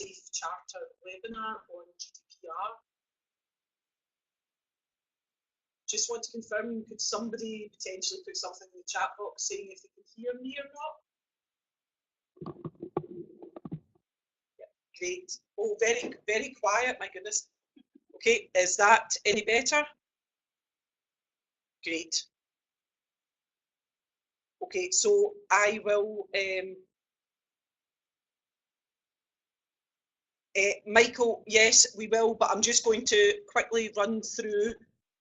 Safe Charter webinar on GDPR. Just want to confirm, could somebody potentially put something in the chat box saying if they can hear me or not? Yeah, great. Oh, very, very quiet, my goodness. Okay, is that any better? Great. Okay, so I will, Michael, yes, we will, but I'm just going to quickly run through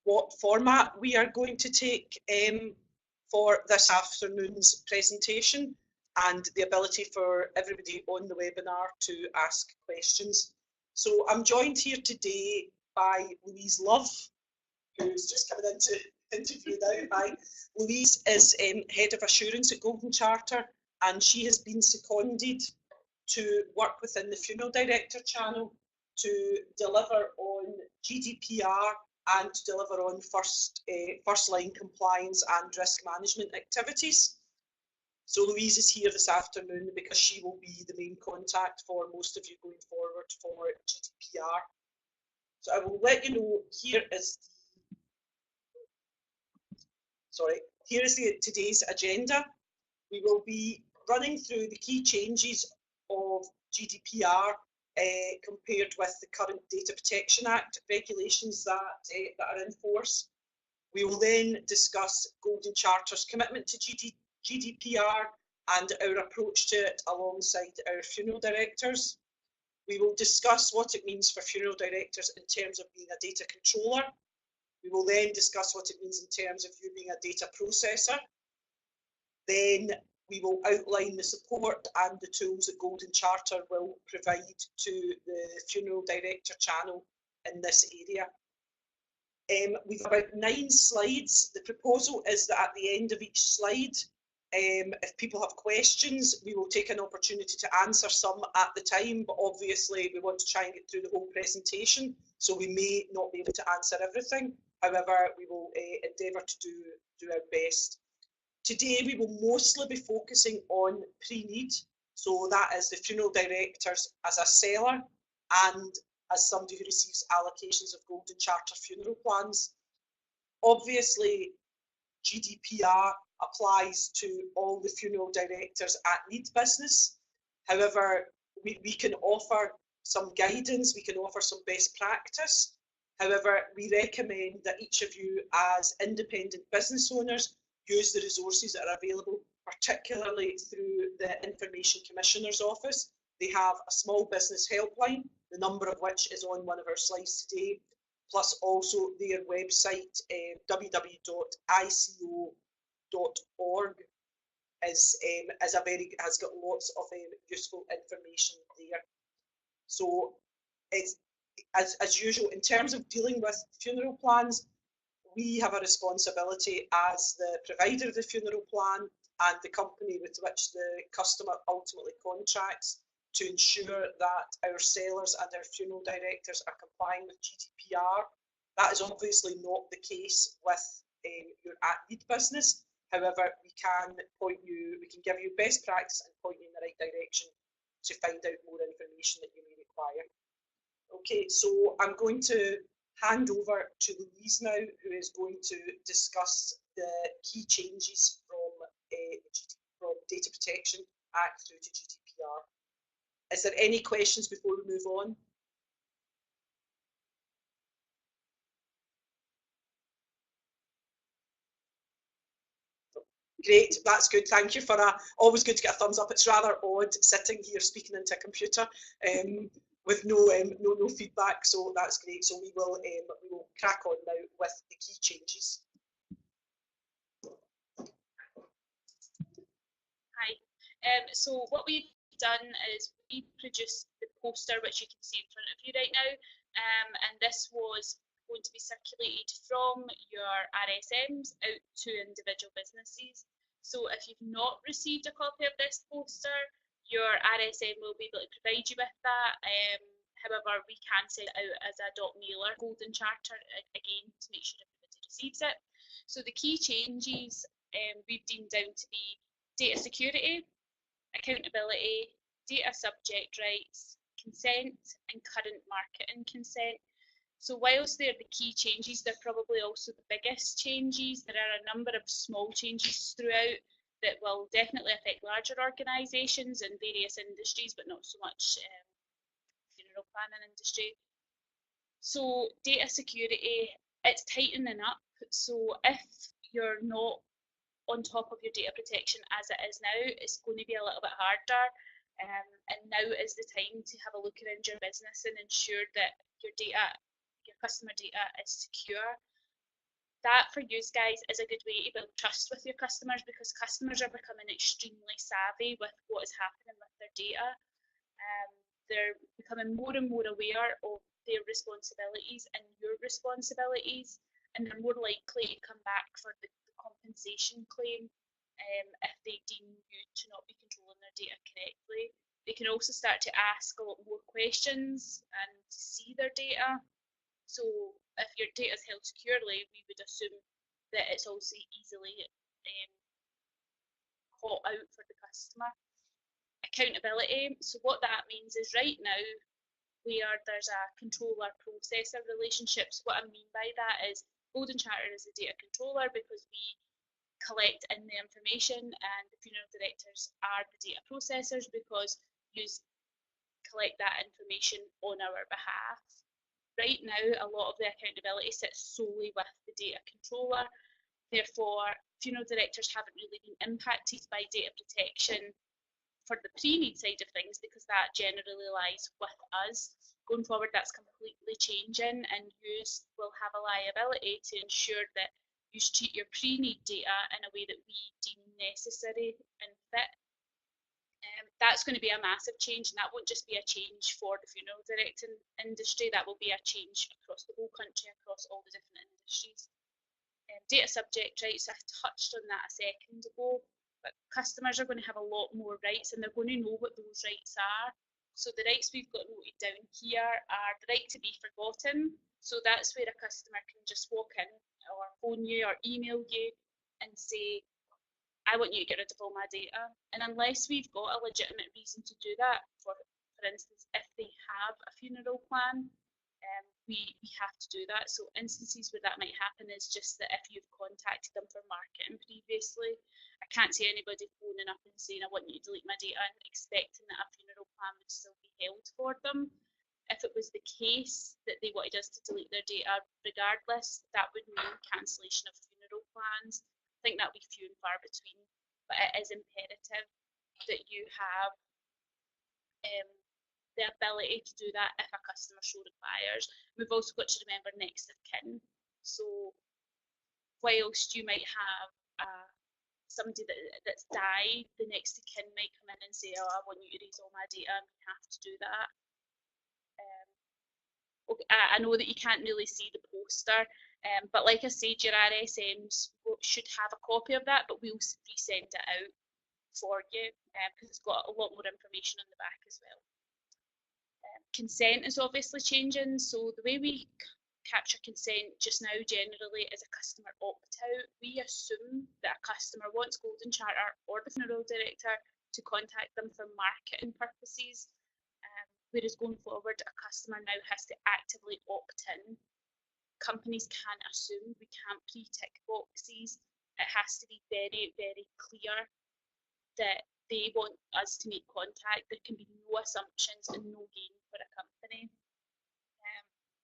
what format we are going to take for this afternoon's presentation and the ability for everybody on the webinar to ask questions. So I'm joined here today by Louise Love, who's just coming into interview now. Hi. Louise is Head of Assurance at Golden Charter, and she has been seconded to work within the Funeral Director channel to deliver on GDPR and to deliver on first line compliance and risk management activities. So Louise is here this afternoon because she will be the main contact for most of you going forward for GDPR. So I will let you know, here is today's agenda. We will be running through the key changes of GDPR compared with the current Data Protection Act regulations that are in force. We will then discuss Golden Charter's commitment to GDPR and our approach to it alongside our funeral directors. We will discuss what it means for funeral directors in terms of being a data controller. We will then discuss what it means in terms of you being a data processor. Then we will outline the support and the tools that Golden Charter will provide to the funeral director channel in this area. We've about 9 slides. The proposal is that at the end of each slide, if people have questions, we will take an opportunity to answer some at the time, but obviously we want to try and get through the whole presentation, so we may not be able to answer everything. However, we will endeavour to do our best. Today we will mostly be focusing on pre-need, so that is the funeral directors as a seller and as somebody who receives allocations of Golden Charter funeral plans. Obviously, GDPR applies to all the funeral directors at need business. However, we can offer some guidance, we can offer some best practice. However, we recommend that each of you as independent business owners use the resources that are available, particularly through the Information Commissioner's Office. They have a small business helpline, the number of which is on one of our slides today, plus also their website, www.ico.org, has got lots of useful information there. So it's, as usual, in terms of dealing with funeral plans, we have a responsibility as the provider of the funeral plan and the company with which the customer ultimately contracts to ensure that our sellers and our funeral directors are complying with GDPR. That is obviously not the case with your at-need business. However, we can give you best practice and point you in the right direction to find out more information that you may require. Okay, so I'm going to hand over to Louise now, who is going to discuss the key changes from Data Protection Act through to GDPR. Is there any questions before we move on? Great, that's good. Thank you for always good to get a thumbs up. It's rather odd sitting here speaking into a computer with no feedback, so that's great. So we will crack on now with the key changes. Hi. So what we've done is we produced the poster which you can see in front of you right now, and this was going to be circulated from your RSMs out to individual businesses. So if you've not received a copy of this poster, your RSM will be able to provide you with that. However, we can send it out as a dot mailer, Golden Charter, again, to make sure everybody receives it. So the key changes we've deemed down to be data security, accountability, data subject rights, consent and current marketing consent. So whilst they're the key changes, they're probably also the biggest changes. There are a number of small changes throughout that will definitely affect larger organisations and various industries, but not so much funeral planning industry. So data security, it's tightening up. So if you're not on top of your data protection as it is now, it's going to be a little bit harder. And now is the time to have a look around your business and ensure that your data, your customer data, is secure. That for you guys is a good way to build trust with your customers, because customers are becoming extremely savvy with what is happening with their data. They're becoming more and more aware of their responsibilities and your responsibilities, and they're more likely to come back for the compensation claim if they deem you to not be controlling their data correctly. They can also start to ask a lot more questions and see their data. So if your data is held securely, we would assume that it's also easily caught out for the customer. Accountability. So what that means is right now there's a controller processor relationship. So what I mean by that is Golden Charter is the data controller because we collect in the information, and the funeral directors are the data processors because you collect that information on our behalf. Right now, a lot of the accountability sits solely with the data controller. Therefore, funeral directors haven't really been impacted by data protection for the pre-need side of things because that generally lies with us. Going forward, that's completely changing, and you will have a liability to ensure that you treat your pre-need data in a way that we deem necessary and fit. That's going to be a massive change, and that won't just be a change for the funeral directing industry, that will be a change across the whole country, across all the different industries. Data subject rights, I touched on that a second ago, but customers are going to have a lot more rights, and they're going to know what those rights are. So the rights we've got noted down here are the right to be forgotten. So that's where a customer can just walk in or phone you or email you and say, I want you to get rid of all my data. And unless we've got a legitimate reason to do that, for instance, if they have a funeral plan, we have to do that. So instances where that might happen is just that if you've contacted them for marketing previously, I can't see anybody phoning up and saying, I want you to delete my data and expecting that a funeral plan would still be held for them. If it was the case that they wanted us to delete their data regardless, that would mean cancellation of funeral plans. I think that would be few and far between, but it is imperative that you have the ability to do that if a customer so requires. We've also got to remember next of kin. So whilst you might have somebody that's died, the next of kin might come in and say, oh, I want you to erase all my data, and we have to do that. Okay, I know that you can't really see the poster, but like I said, your RSMs should have a copy of that, but we'll resend it out for you because it's got a lot more information on the back as well. Consent is obviously changing, so the way we capture consent just now generally is a customer opt-out. We assume that a customer wants Golden Charter or the funeral director to contact them for marketing purposes, whereas going forward a customer now has to actively opt in. Companies can't assume, we can't pre-tick boxes. It has to be very, very clear that they want us to make contact. There can be no assumptions and no gain for a company.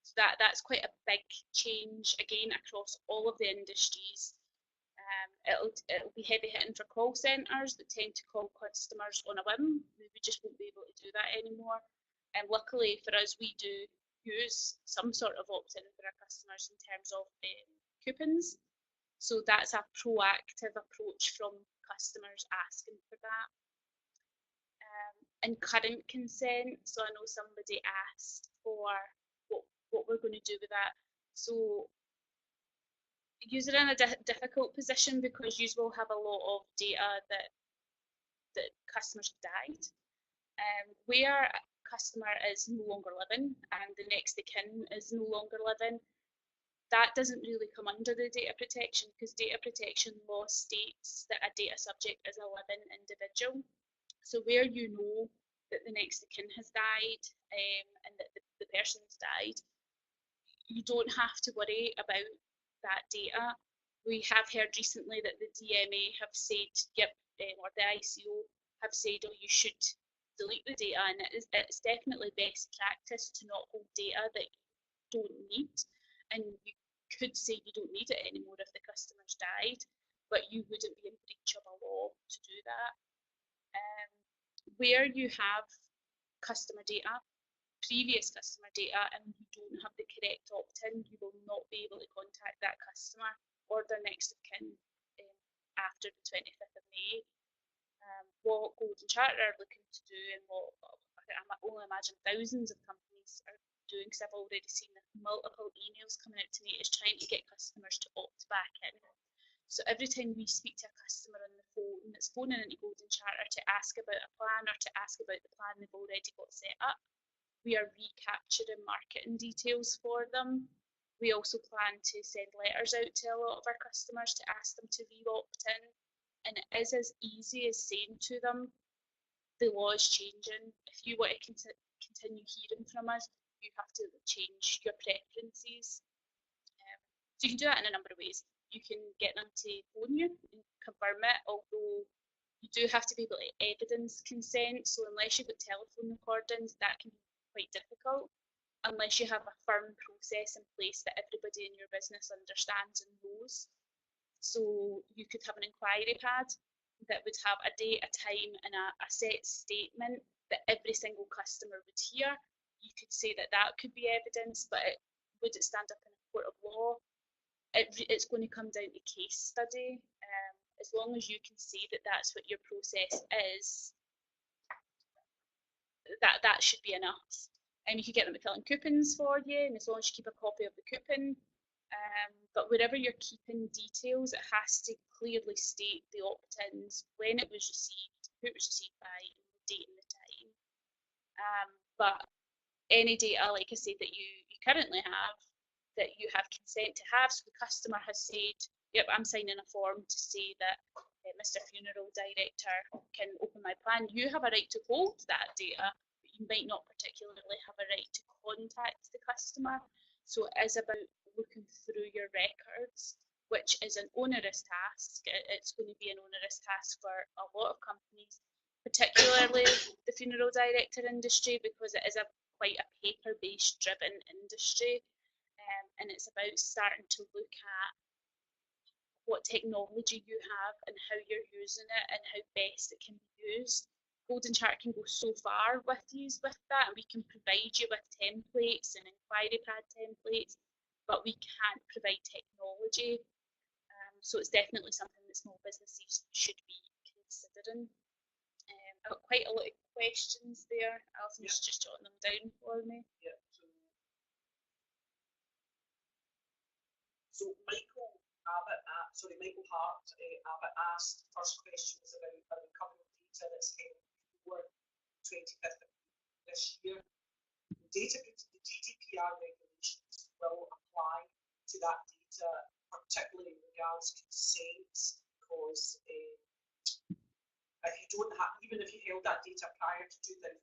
So that's quite a big change again across all of the industries. It'll be heavy hitting for call centres that tend to call customers on a whim. We just won't be able to do that anymore. And luckily for us, we do use some sort of opt-in for our customers in terms of coupons. So that's a proactive approach from customers asking for that. And current consent, so I know somebody asked for what we're going to do with that. So you're in a difficult position because you will have a lot of data that customers have died. Where a customer is no longer living and the next of kin is no longer living, that doesn't really come under the data protection because data protection law states that a data subject is a living individual. So where you know that the next of kin has died, and that the person's died, you don't have to worry about that data. We have heard recently that the DMA have said, yep, or the ICO have said, oh, you should delete the data, and it's definitely best practice to not hold data that you don't need. And you could say you don't need it anymore if the customer's died, but you wouldn't be in breach of a law to do that. Where you have customer data, previous customer data, and you don't have the correct opt-in, you will not be able to contact that customer or their next of kin after the 25th of May. What Golden Charter are looking to do, and what I only imagine thousands of companies are doing, because I've already seen multiple emails coming out to me, is trying to get customers to opt back in. So every time we speak to a customer on the phone that's phoning into Golden Charter to ask about a plan or to ask about the plan they've already got set up, we are recapturing marketing details for them. We also plan to send letters out to a lot of our customers to ask them to re-opt in. And it is as easy as saying to them, the law is changing. If you want to continue hearing from us, you have to change your preferences. So you can do that in a number of ways. You can get them to phone you and confirm it, although you do have to be able to evidence consent. So unless you've got telephone recordings, that can be quite difficult, unless you have a firm process in place that everybody in your business understands and knows. So you could have an inquiry pad that would have a date, a time, and a set statement that every single customer would hear. You could say that that could be evidence, but would it stand up in a court of law? It's going to come down to case study. As long as you can see that that's what your process is, that should be enough. And you could get them to fill in coupons for you, and as long as you keep a copy of the coupon. But wherever you're keeping details, it has to clearly state the opt-ins, when it was received, who it was received by, and the date and the time. But any data, like I said, that you currently have, that you have consent to have, so the customer has said, yep, I'm signing a form to say that Mr. Funeral Director can open my plan. You have a right to hold that data, but you might not particularly have a right to contact the customer. So it is about looking through your records, which is an onerous task. It's going to be an onerous task for a lot of companies, particularly the funeral director industry, because it is quite a paper-based driven industry. And it's about starting to look at what technology you have and how you're using it and how best it can be used. Golden Charter can go so far with that, and we can provide you with templates and inquiry pad templates, but we can't provide technology. So it's definitely something that small businesses should be considering. I've got quite a lot of questions there. Alison's just jotting them down for me. Yeah. So Michael Hart Abbott asked, first question was about a recovery of data that's held before 25th of this year. The GDPR regulations will apply to that data, particularly in regards to consents, because if you don't have, even if you held that data prior to 2008,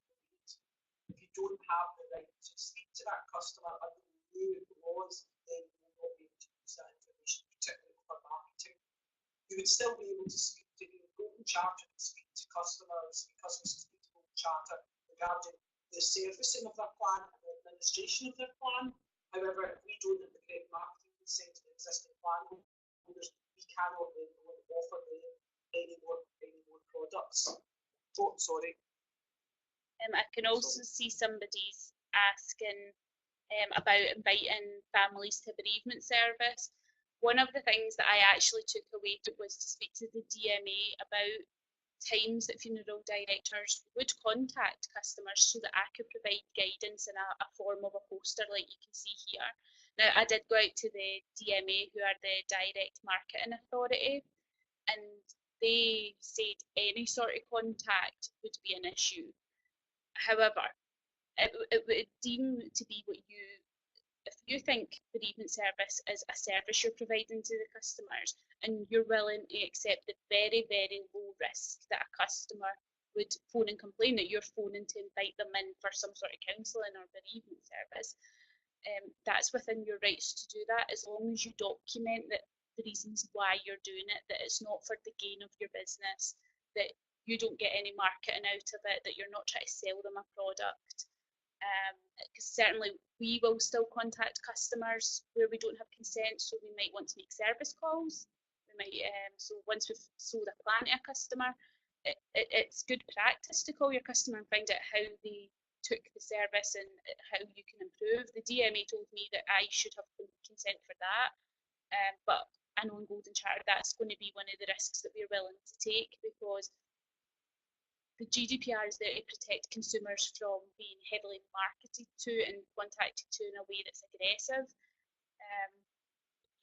if you don't have the right to speak to that customer under the new laws, then you will not be able to use that information, particularly for marketing. You would still be able to speak to Golden Charter, and speak to customers can speak to Golden Charter regarding the servicing of their plan and the administration of their plan. However, if we don't have the correct marketing consent to the existing plan holders, we cannot then offer them any more products. Oh, sorry. I can also see somebody's asking about inviting families to bereavement service. One of the things that I actually took away was to speak to the DMA about times that funeral directors would contact customers so that I could provide guidance in a form of a poster like you can see here. Now, I did go out to the DMA, who are the Direct Marketing Authority, and they said any sort of contact would be an issue. However, it would deem to be what you, if you think bereavement service is a service you're providing to the customers and you're willing to accept the very, very low risk that a customer would phone and complain that you're phoning to invite them in for some sort of counselling or bereavement service, that's within your rights to do that, as long as you document that the reasons why you're doing it, that it's not for the gain of your business, that you don't get any marketing out of it, that you're not trying to sell them a product. Because certainly we will still contact customers where we don't have consent, so we might want to make service calls. We might, so once we've sold a plan to a customer, it's good practice to call your customer and find out how they took the service and how you can improve. The DMA told me that I should have consent for that, but I know in Golden Charter that's going to be one of the risks that we're willing to take, because the GDPR is there to protect consumers from being heavily marketed to and contacted to in a way that's aggressive.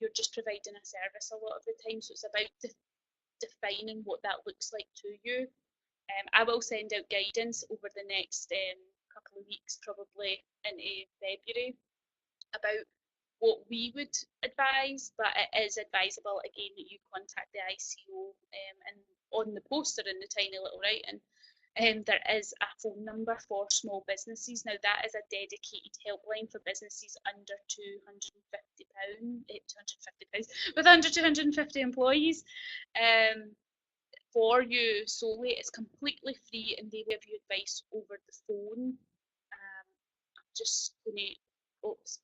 You're just providing a service a lot of the time, so it's about defining what that looks like to you. I will send out guidance over the next couple of weeks, probably into February, about what we would advise, but it is advisable again that you contact the ICO, and on the poster in the tiny little writing, there is a phone number for small businesses. Now that is a dedicated helpline for businesses under £250, with under 250 employees. For you solely, it's completely free, and they will give you advice over the phone. I'm just going to, oops,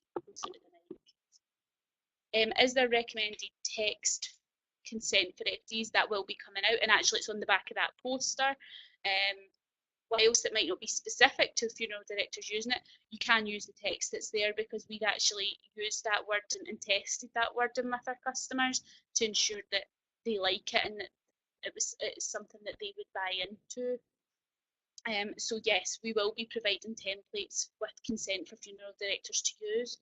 is there recommended text consent for FDs? That will be coming out, and actually it's on the back of that poster. Whilst it might not be specific to funeral directors using it, you can use the text that's there, because we'd actually used that word and tested that wording with our customers to ensure that they like it and that it's something that they would buy into. So yes, we will be providing templates with consent for funeral directors to use.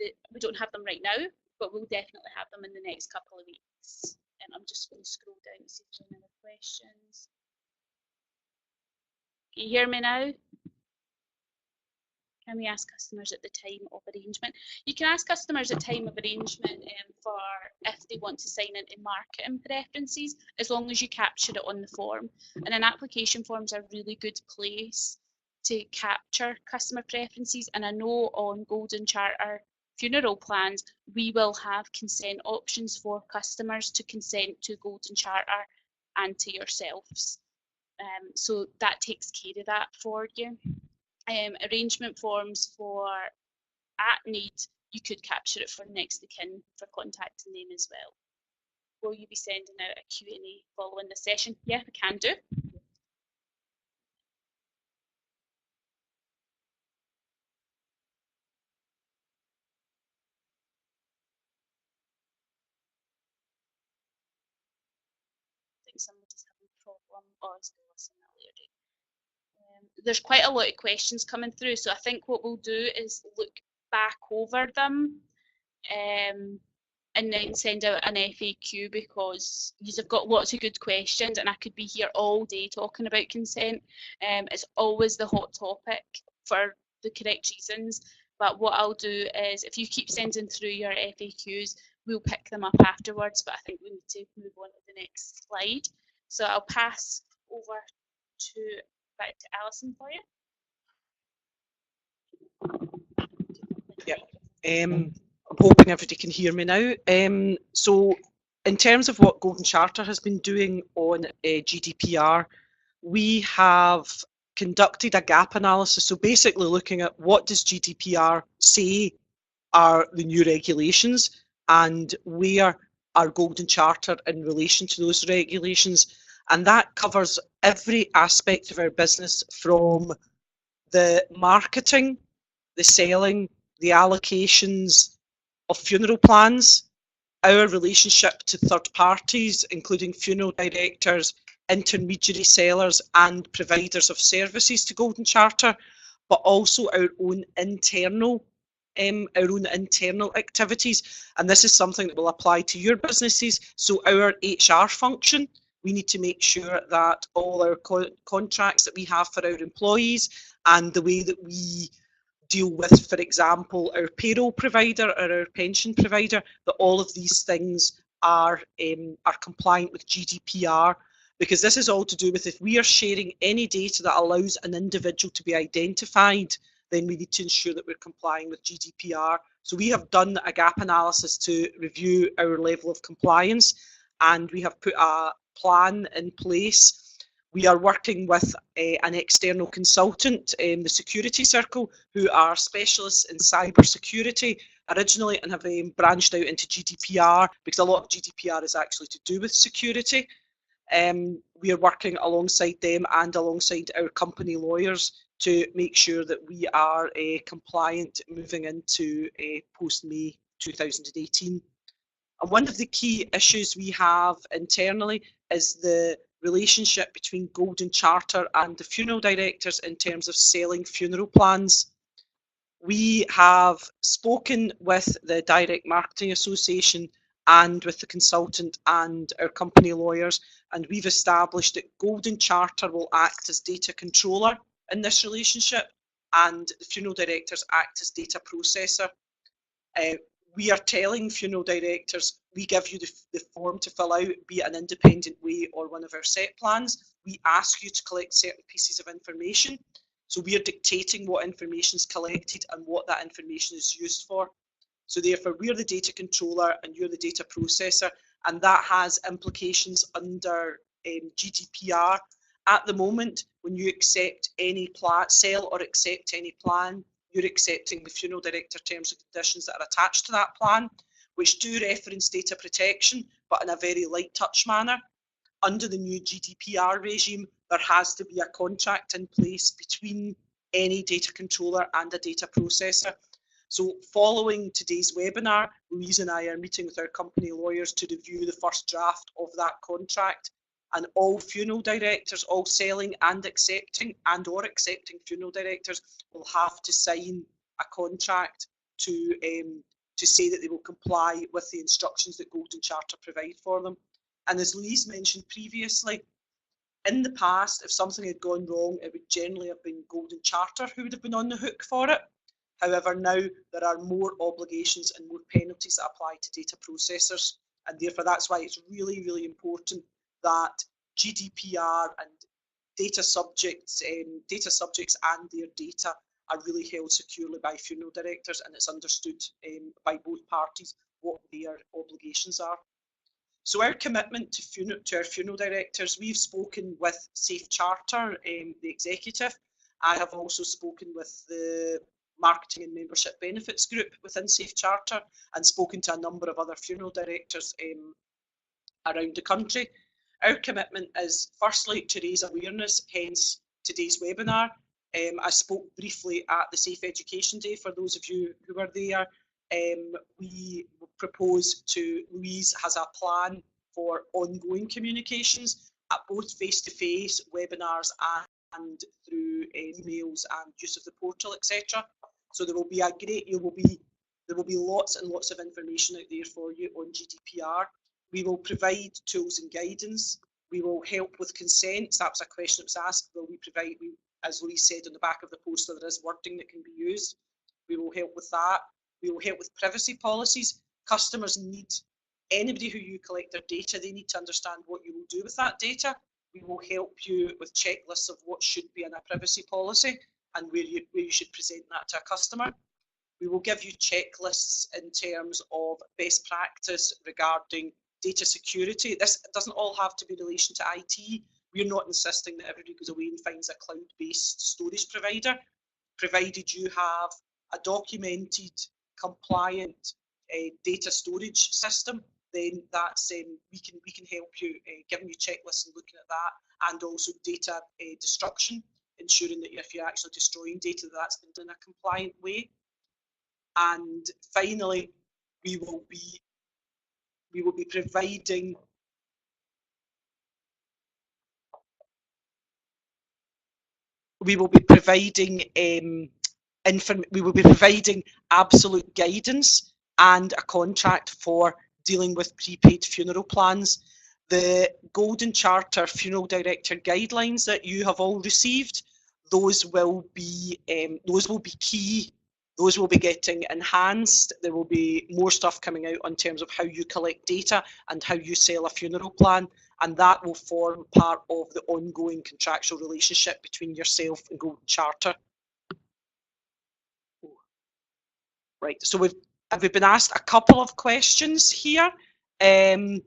We don't have them right now, but we'll definitely have them in the next couple of weeks. And I'm just going to scroll down to see if there's any other questions. Can you hear me now? Can we ask customers at the time of arrangement? You can ask customers at time of arrangement for if they want to sign into marketing preferences, as long as you capture it on the form. And an application form is a really good place to capture customer preferences. And I know on Golden Charter funeral plans, we will have consent options for customers to consent to Golden Charter and to yourselves. So that takes care of that for you. Arrangement forms for at need, you could capture it for next of kin for contacting them as well. Will you be sending out a Q&A following the session? Yeah, we can do. I think somebody's having a problem. Oh, it's going to listen that later. There's quite a lot of questions coming through, so I think what we'll do is look back over them and then send out an FAQ, because you've got lots of good questions and I could be here all day talking about consent. It's always the hot topic for the correct reasons, but what I'll do is, if you keep sending through your FAQs, we'll pick them up afterwards, but I think we need to move on to the next slide. So I'll pass over back to Alison for you. Yeah. I'm hoping everybody can hear me now. So in terms of what Golden Charter has been doing on GDPR, we have conducted a gap analysis. So basically looking at what does GDPR say are the new regulations and where are Golden Charter in relation to those regulations. And that covers every aspect of our business, from the marketing, the selling, the allocations of funeral plans, our relationship to third parties, including funeral directors, intermediary sellers and providers of services to Golden Charter, but also our own internal activities. And this is something that will apply to your businesses. So our HR function, we need to make sure that all our contracts that we have for our employees and the way that we deal with, for example, our payroll provider or our pension provider, that all of these things are compliant with GDPR. because this is all to do with if we are sharing any data that allows an individual to be identified, then we need to ensure that we're complying with GDPR. So we have done a gap analysis to review our level of compliance, and we have put a plan in place. We are working with an external consultant, the Security Circle, who are specialists in cyber security originally and have branched out into GDPR, because a lot of GDPR is actually to do with security. We are working alongside them and alongside our company lawyers to make sure that we are compliant moving into post-May 2018. And one of the key issues we have internally is the relationship between Golden Charter and the funeral directors in terms of selling funeral plans. We have spoken with the Direct Marketing Association and with the consultant and our company lawyers, and we've established that Golden Charter will act as data controller in this relationship, and the funeral directors act as data processor. We are telling funeral directors, we give you the form to fill out, be it an independent way or one of our set plans. We ask you to collect certain pieces of information. So we are dictating what information is collected and what that information is used for. So therefore, we're the data controller and you're the data processor, and that has implications under GDPR. At the moment, when you accept any sell or accept any plan, you're accepting the funeral director terms and conditions that are attached to that plan, which do reference data protection, but in a very light touch manner. Under the new GDPR regime, there has to be a contract in place between any data controller and a data processor. So following today's webinar, Louise and I are meeting with our company lawyers to review the first draft of that contract, and all funeral directors, all selling and accepting or accepting funeral directors will have to sign a contract to say that they will comply with the instructions that Golden Charter provide for them. And as Louise mentioned previously, in the past, if something had gone wrong, it would generally have been Golden Charter who would have been on the hook for it. However, now there are more obligations and more penalties that apply to data processors, and therefore that's why it's really, really important that GDPR and data subjects and their data are really held securely by funeral directors, and it's understood by both parties what their obligations are. So our commitment to our funeral directors, we've spoken with Safe Charter, the executive. I have also spoken with the Marketing and Membership Benefits Group within Safe Charter, and spoken to a number of other funeral directors around the country. Our commitment is firstly to raise awareness, hence today's webinar. I spoke briefly at the Safe Education Day for those of you who were there. We propose to, Louise has a plan for ongoing communications at both face-to-face webinars and through emails and use of the portal, etc. So there will be there will be lots and lots of information out there for you on GDPR. We will provide tools and guidance. We will help with consent. That was a question that was asked. Will we provide, as Louise said on the back of the poster, there is wording that can be used. We will help with that. We will help with privacy policies. Customers need, anybody who you collect their data, they need to understand what you will do with that data. We will help you with checklists of what should be in a privacy policy and where you should present that to a customer. We will give you checklists in terms of best practice regarding data security. This doesn't all have to be in relation to IT. We're not insisting that everybody goes away and finds a cloud-based storage provider, provided you have a documented, compliant data storage system. Then that's we can help you giving you checklists and looking at that, and also data destruction, ensuring that if you're actually destroying data, that's been done in a compliant way. And finally, we will be providing absolute guidance and a contract for dealing with prepaid funeral plans. The Golden Charter Funeral Director guidelines that you have all received, those will be key. Those will be getting enhanced. There will be more stuff coming out in terms of how you collect data and how you sell a funeral plan, and that will form part of the ongoing contractual relationship between yourself and Golden Charter. Right, so we've been asked a couple of questions here. Where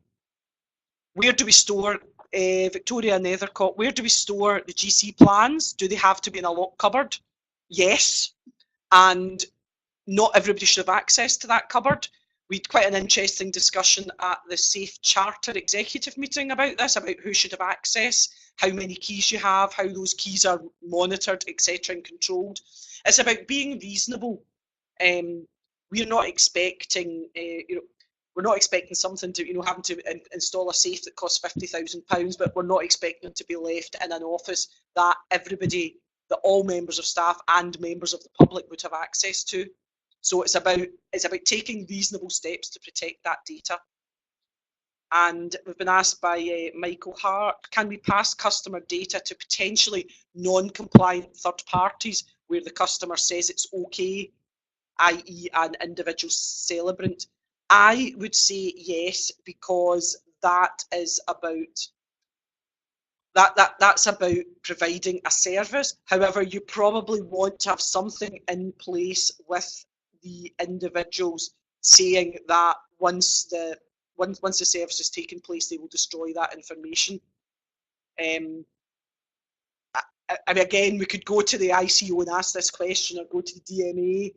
do we store, Victoria Nethercott, where do we store the GC plans? Do they have to be in a lock cupboard? Yes, and not everybody should have access to that cupboard. We had quite an interesting discussion at the Safe Charter executive meeting about this, about who should have access, how many keys you have, how those keys are monitored, etc., and controlled. It's about being reasonable. We're not expecting, we're not expecting something to, having to install a safe that costs £50,000, but we're not expecting it to be left in an office that everybody, that all members of staff and members of the public would have access to. So it's about taking reasonable steps to protect that data. And we've been asked by Michael Hart, can we pass customer data to potentially non-compliant third parties where the customer says it's okay, i.e. an individual celebrant? I would say yes, because that is about that's about providing a service. However, you probably want to have something in place with the individuals saying that once the service has taken place, they will destroy that information. I mean, again, we could go to the ICO and ask this question, or go to the DMA,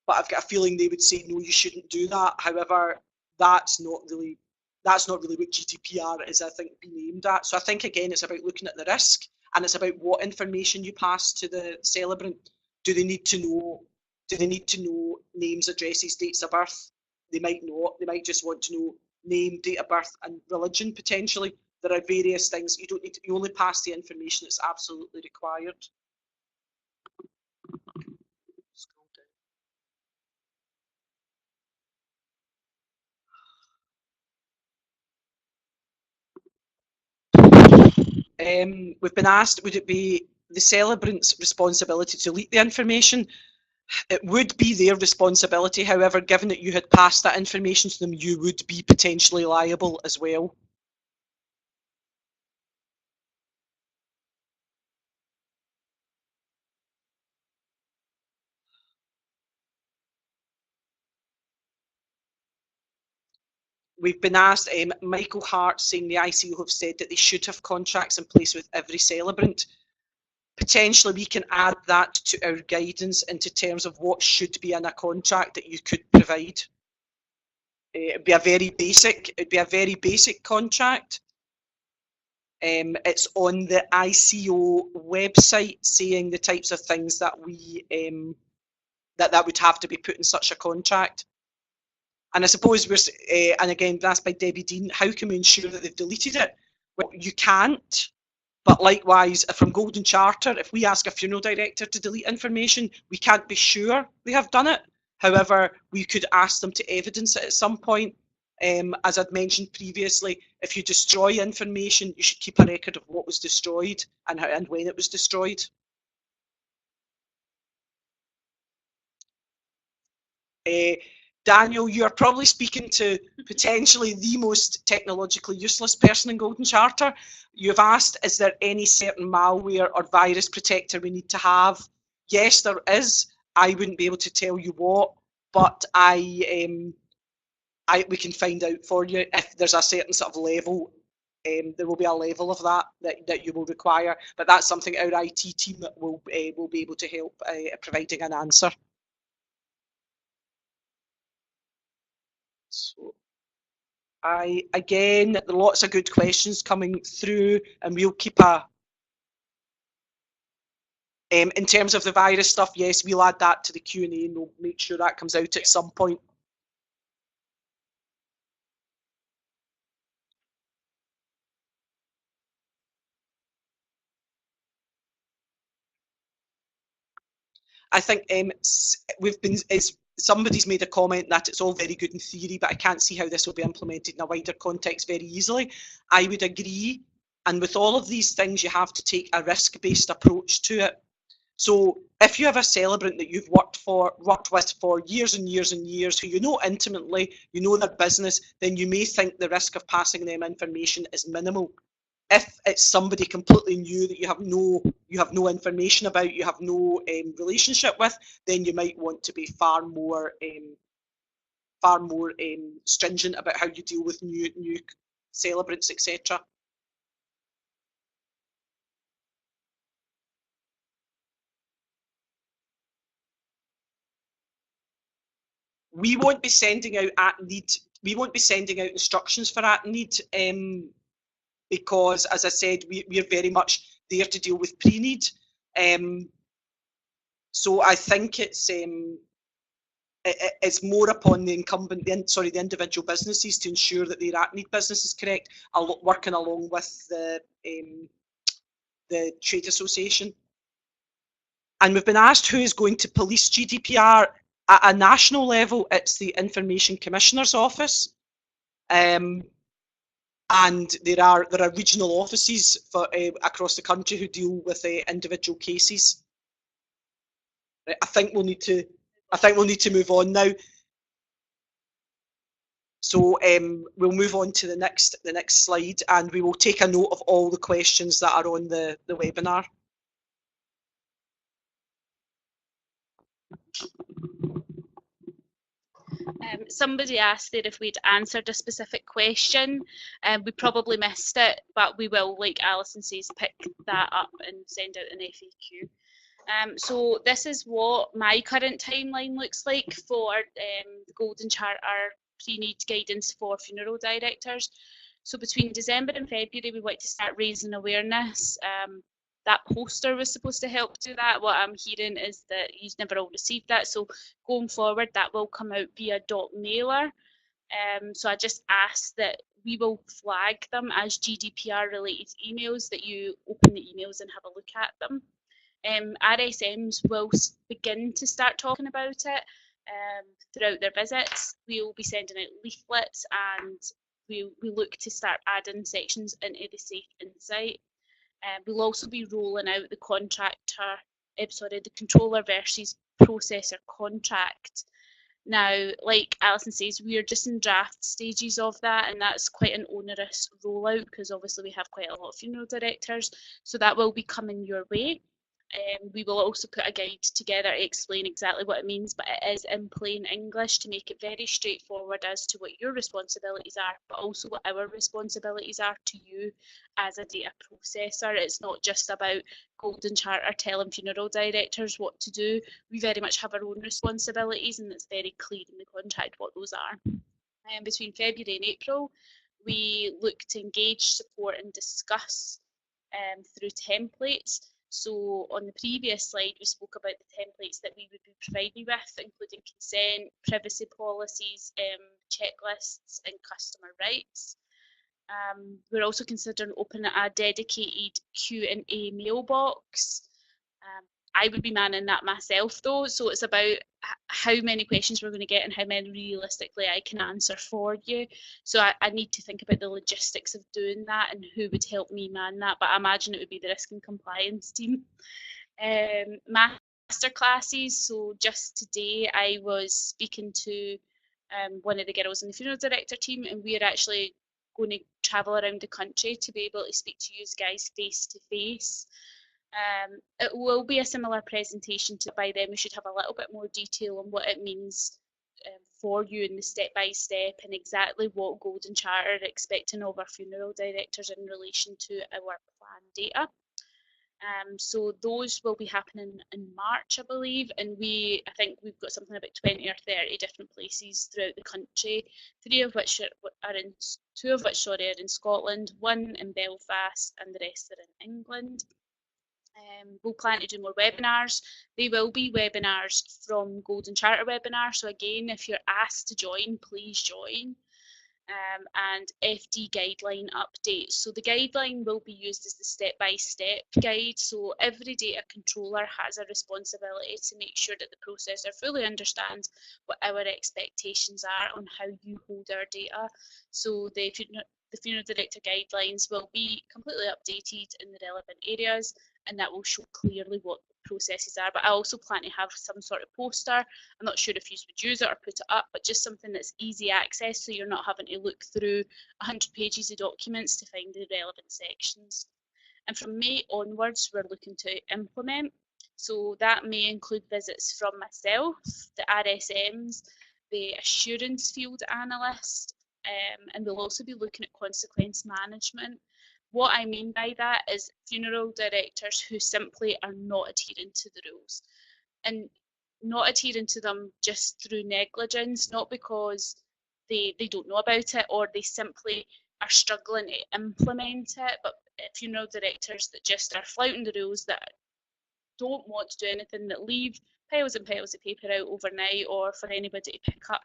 but I've got a feeling they would say no, you shouldn't do that. However, that's not really what GDPR is, I think, being aimed at. So I think, again, it's about looking at the risk, and it's about what information you pass to the celebrant. Do they need to know names, addresses, dates of birth? They might not. They might just want to know name, date of birth, and religion, potentially. There are various things. You don't need to, you only pass the information that's absolutely required. We've been asked, would it be the celebrant's responsibility to delete the information? It would be their responsibility. However, given that you had passed that information to them, you would be potentially liable as well. We've been asked, Michael Hart saying the ICO have said that they should have contracts in place with every celebrant. Potentially we can add that to our guidance into terms of what should be in a contract that you could provide. It'd be a very basic contract. It's on the ICO website saying the types of things that we that would have to be put in such a contract. And I suppose we're, and again, that's by Debbie Dean, how can we ensure that they've deleted it? Well, you can't, but likewise, from Golden Charter, if we ask a funeral director to delete information, we can't be sure they have done it. However, we could ask them to evidence it at some point. As I'd mentioned previously, if you destroy information, you should keep a record of what was destroyed and when it was destroyed. Daniel, you are probably speaking to potentially the most technologically useless person in Golden Charter. You've asked, is there any certain malware or virus protector we need to have? Yes, there is. I wouldn't be able to tell you what, but we can find out for you if there's a certain sort of level. There will be a level of that you will require, but that's something our IT team will be able to help providing an answer. So, again, lots of good questions coming through, and we'll keep a. In terms of the virus stuff, yes, we'll add that to the Q&A, and we'll make sure that comes out at some point. I think somebody's made a comment that it's all very good in theory, but I can't see how this will be implemented in a wider context very easily. I would agree, and with all of these things, you have to take a risk-based approach to it. So if you have a celebrant that you've worked with for years and years and years, who you know intimately, you know their business, then you may think the risk of passing them information is minimal. If it's somebody completely new that you have no information about, you have no relationship with, then you might want to be far more stringent about how you deal with new celebrants, etc. We won't be sending out instructions for at need, because, as I said, we're very much there to deal with pre-need. So I think it's more upon the individual businesses to ensure that their at need business is correct, working along with the trade association. And we've been asked who is going to police GDPR at a national level. It's the Information Commissioner's Office. And there are regional offices for across the country who deal with individual cases. Right, I think we'll need to move on now. So we'll move on to the next slide, and we will take a note of all the questions that are on the webinar. Somebody asked there if we'd answered a specific question. We probably missed it, but we will, like Alison says, pick that up and send out an FAQ. So this is what my current timeline looks like for the Golden Charter pre-need guidance for funeral directors. So between December and February, we want to start raising awareness. That poster was supposed to help do that. What I'm hearing is that he's never all received that. So going forward, that will come out via dot mailer. So I just ask that we will flag them as GDPR related emails, that you open the emails and have a look at them. RSMs will begin to start talking about it throughout their visits. We will be sending out leaflets, and we look to start adding sections into the Safe Insight. We'll also be rolling out the controller versus processor contract. Now, like Alison says, we are just in draft stages of that, and that's quite an onerous rollout because obviously we have quite a lot of funeral directors, so that will be coming your way. We will also put a guide together to explain exactly what it means, but it is in plain English to make it very straightforward as to what your responsibilities are, but also what our responsibilities are to you as a data processor. It's not just about Golden Charter telling funeral directors what to do. We very much have our own responsibilities, and it's very clear in the contract what those are. Between February and April, we look to engage, support and discuss through templates. So on the previous slide, we spoke about the templates that we would be providing with, including consent, privacy policies, checklists and customer rights. We're also considering opening a dedicated Q&A mailbox. I would be manning that myself though, so it's about how many questions we're going to get and how many realistically I can answer for you. So I need to think about the logistics of doing that and who would help me man that, but I imagine it would be the risk and compliance team. Master classes, so just today I was speaking to one of the girls in the funeral director team, and we're actually going to travel around the country to be able to speak to you guys face to face. It will be a similar presentation to by then we should have a little bit more detail on what it means for you in the step-by-step and exactly what Golden Charter are expecting of our funeral directors in relation to our plan data. So those will be happening in March, I believe, and I think we've got something about 20 or 30 different places throughout the country, two of which are in Scotland, one in Belfast and the rest are in England. We'll plan to do more webinars. They will be webinars from Golden Charter webinar. So again, if you're asked to join, please join. And FD guideline updates. So the guideline will be used as the step-by-step guide. So every data controller has a responsibility to make sure that the processor fully understands what our expectations are on how you hold our data. So the funeral director guidelines will be completely updated in the relevant areas, and that will show clearly what processes are, but I also plan to have some sort of poster. I'm not sure if you would use it or put it up, but just something that's easy access, so you're not having to look through 100 pages of documents to find the relevant sections. And from May onwards, we're looking to implement. So that may include visits from myself, the RSMs, the assurance field analyst, and we'll also be looking at consequence management. What I mean by that is funeral directors who simply are not adhering to the rules, and not adhering to them just through negligence, not because they don't know about it or they simply are struggling to implement it, but funeral directors that just are flouting the rules, that don't want to do anything, that leave piles and piles of paper out overnight or for anybody to pick up.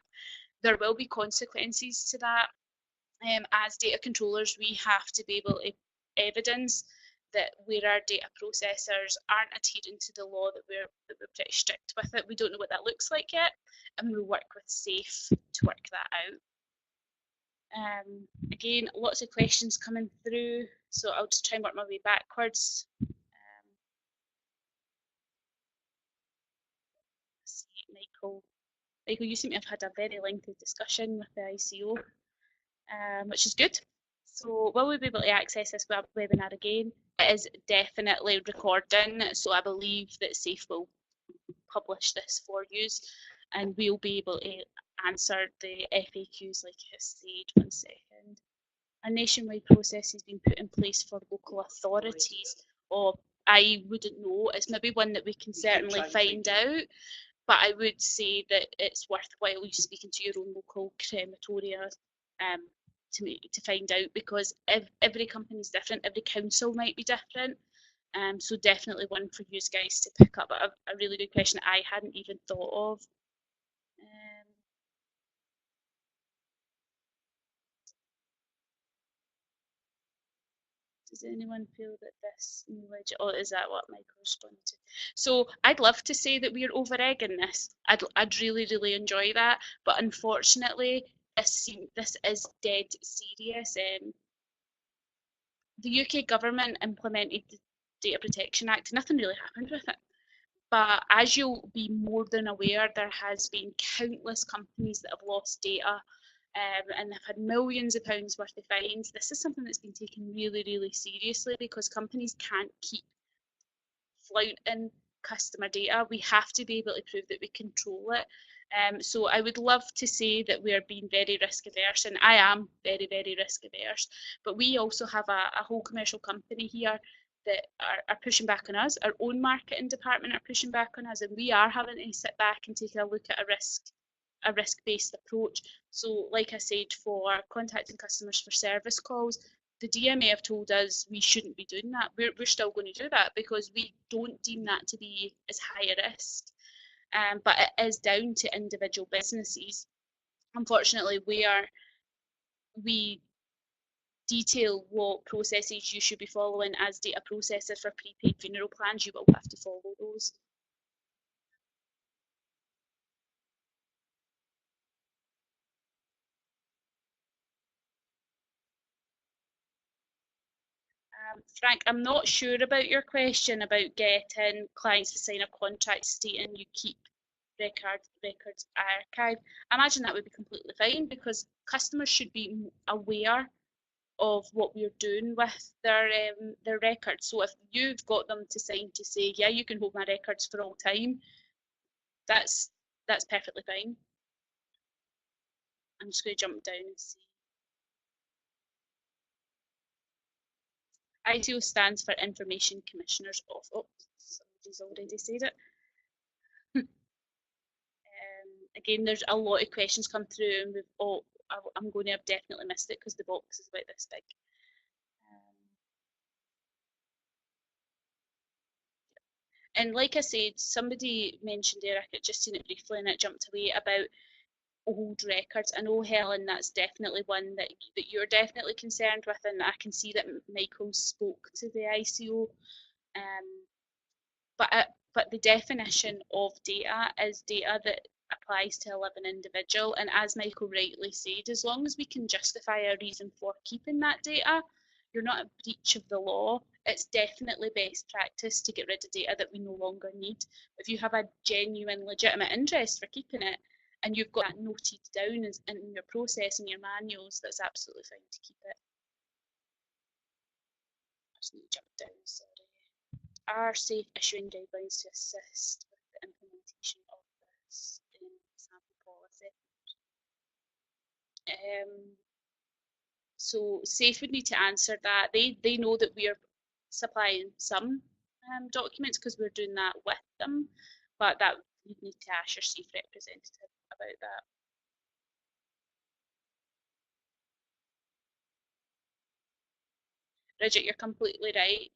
There will be consequences to that. As data controllers, we have to be able to evidence that where our data processors aren't adhering to the law, that we're pretty strict with it. We don't know what that looks like yet, and we'll work with SAFE to work that out. Again, lots of questions coming through, so I'll just try and work my way backwards. Let's see, Michael, you seem to have had a very lengthy discussion with the ICO, which is good. So will we be able to access this webinar again? It is definitely recording, so I believe that SAFE will publish this for you, and we'll be able to answer the FAQs like I said. 1 second. A nationwide process has been put in place for local authorities. Or I wouldn't know. It's maybe one that we can certainly find out. But I would say that it's worthwhile you speaking to your own local crematoria to find out, because every company is different, every council might be different. So definitely one for you guys to pick up. A really good question that I hadn't even thought of. Does anyone feel that this knowledge, or is that what Michael responded to? So I'd love to say that we're over-egging this. I'd really, really enjoy that. But unfortunately, this is dead serious. The UK government implemented the Data Protection Act. Nothing really happened with it. But as you'll be more than aware, there has been countless companies that have lost data and have had millions of pounds worth of fines. This is something that's been taken really, really seriously, because companies can't keep flouting customer data. We have to be able to prove that we control it. So I would love to say that we are being very risk averse, and I am very, very risk averse. But we also have a whole commercial company here that are pushing back on us. Our own marketing department are pushing back on us, and we are having to sit back and take a look at a risk-based approach. So like I said, for contacting customers for service calls, the DMA have told us we shouldn't be doing that. We're still going to do that because we don't deem that to be as high a risk. But it is down to individual businesses. Unfortunately, we detail what processes you should be following as data processor for prepaid funeral plans. You will have to follow those. Frank, I'm not sure about your question about getting clients to sign a contract stating you keep records archived. I imagine that would be completely fine, because customers should be aware of what we're doing with their records. So if you've got them to sign to say, yeah, you can hold my records for all time, that's perfectly fine. I'm just going to jump down and see. ITO stands for Information Commissioner's Office. Oh, somebody's already said it. Again, there's a lot of questions come through, and I'm going to have definitely missed it because the box is about this big. And like I said, somebody mentioned there, I could just seen it briefly and it jumped away, about old records. I know, Helen, that's definitely one that you're definitely concerned with, and I can see that Michael spoke to the ICO. But the definition of data is data that applies to a living individual, and as Michael rightly said, as long as we can justify a reason for keeping that data, you're not a breach of the law. It's definitely best practice to get rid of data that we no longer need. If you have a genuine, legitimate interest for keeping it, and you've got that noted down in your process and your manuals, that's absolutely fine to keep it. I just need to jump down, sorry. Are SAFE issuing guidelines to assist with the implementation of this sample policy? So SAFE would need to answer that. They know that we are supplying some documents because we're doing that with them, but that you'd need to ask your SAFE representative about that. Bridget, you're completely right.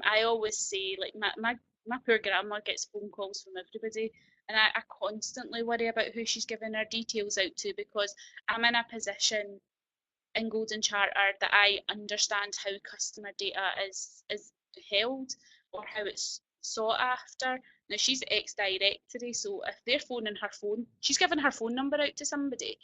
I always say, like, my poor grandma gets phone calls from everybody, and I constantly worry about who she's giving her details out to, because I'm in a position in Golden Charter that I understand how customer data is held or how it's sought after. Now, she's ex-directory, so if they're phoning her phone, she's giving her phone number out to somebody.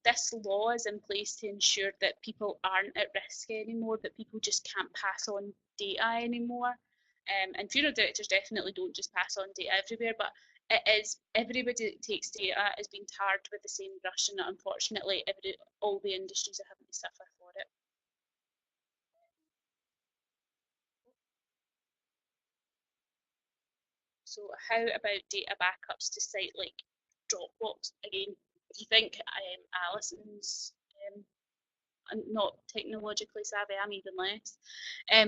This law is in place to ensure that people aren't at risk anymore, that people just can't pass on data anymore. And funeral directors definitely don't just pass on data everywhere, but it is, everybody that takes data is being tarred with the same brush, and unfortunately all the industries are having to suffer for it. So how about data backups to site like Dropbox? Again, if you think Alison's not technologically savvy, I'm even less,